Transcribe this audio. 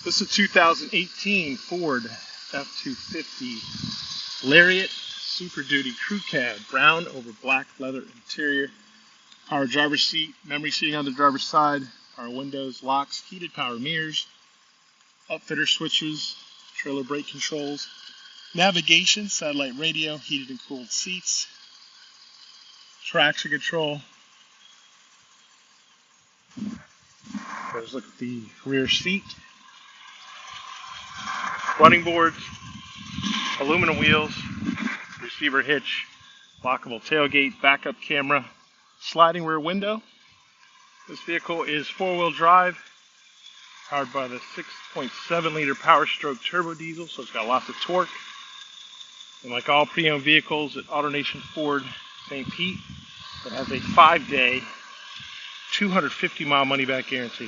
This is a 2018 Ford F-250 Lariat Super Duty Crew Cab, brown over black leather interior. Power driver's seat, memory seating on the driver's side, power windows, locks, heated power mirrors, upfitter switches, trailer brake controls, navigation, satellite radio, heated and cooled seats, traction control. Let's look at the rear seat. Running boards, aluminum wheels, receiver hitch, lockable tailgate, backup camera, sliding rear window. This vehicle is four-wheel drive, powered by the 6.7 liter Powerstroke turbo diesel, so it's got lots of torque. And like all pre-owned vehicles at Autonation Ford St. Pete, it has a 5-day, 250-mile money-back guarantee.